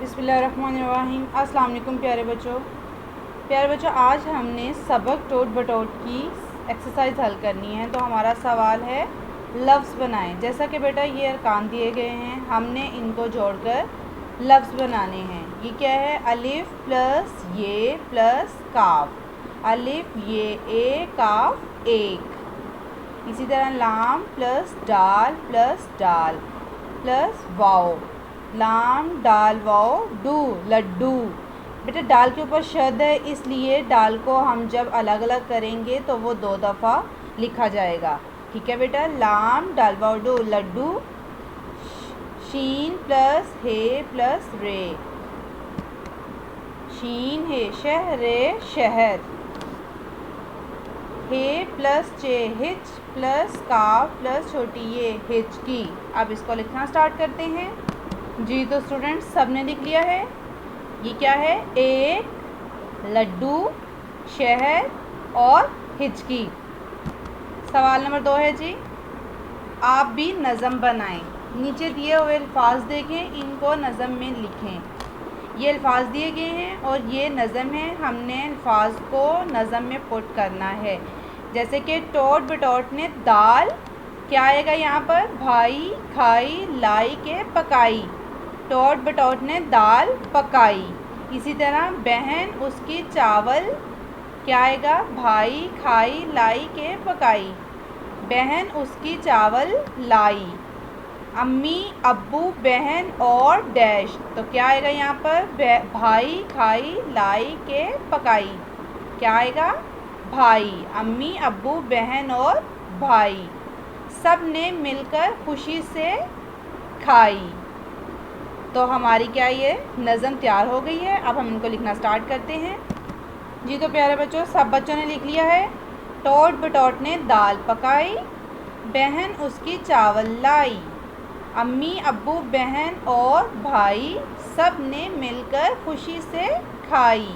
बिस्मिल्लाहिर्रहमानिर्रहीम। अस्सलाम वालेकुम प्यारे बच्चों, आज हमने सबक टोट बटोट की एक्सरसाइज हल करनी है। तो हमारा सवाल है लफ्ज़ बनाएं। जैसा कि बेटा ये अरकान दिए गए हैं, हमने इनको जोड़कर लफ्ज़ बनाने हैं। ये क्या है? अलिफ प्लस ये प्लस काफ, अलिफ ये ए काफ एक। इसी तरह लाम प्लस डाल प्लस वाओ, लाम डाल वाओ डू लड्डू। बेटा डाल के ऊपर शद है, इसलिए डाल को हम जब अलग अलग करेंगे तो वो 2 दफ़ा लिखा जाएगा। ठीक है बेटा, लाम डाल वाओ डू लड्डू। शीन प्लस हे प्लस रे, शीन है शहरे शहर। हे प्लस चे हिच प्लस काफ प्लस छोटी ये हिचकी। अब इसको लिखना स्टार्ट करते हैं। जी तो स्टूडेंट्स सबने लिख लिया है। ये क्या है? एक, लड्डू, शहर और हिचकी। सवाल नंबर 2 है जी, आप भी नज़म बनाएं। नीचे दिए हुए अल्फाज देखें, इनको नज़म में लिखें। ये अल्फाज दिए गए हैं और ये नज़म है, हमने अल्फाज को नज़म में पुट करना है। जैसे कि टोट बटोट ने दाल, क्या आएगा यहाँ पर? भाई खाई लाई के पकाई, टोट बटोट ने दाल पकाई। इसी तरह बहन उसकी चावल, क्या आएगा? भाई खाई लाई के पकाई, बहन उसकी चावल लाई। अम्मी अब्बू बहन और डैश, तो क्या आएगा यहाँ पर? भाई खाई लाई के पकाई, क्या आएगा? भाई। अम्मी अब्बू बहन और भाई, सब ने मिलकर खुशी से खाई। तो हमारी क्या ये नज़म तैयार हो गई है। अब हम इनको लिखना स्टार्ट करते हैं। जी तो प्यारे बच्चों, सब बच्चों ने लिख लिया है। टोट बटोट ने दाल पकाई, बहन उसकी चावल लाई, अम्मी अब्बू बहन और भाई सब ने मिलकर खुशी से खाई।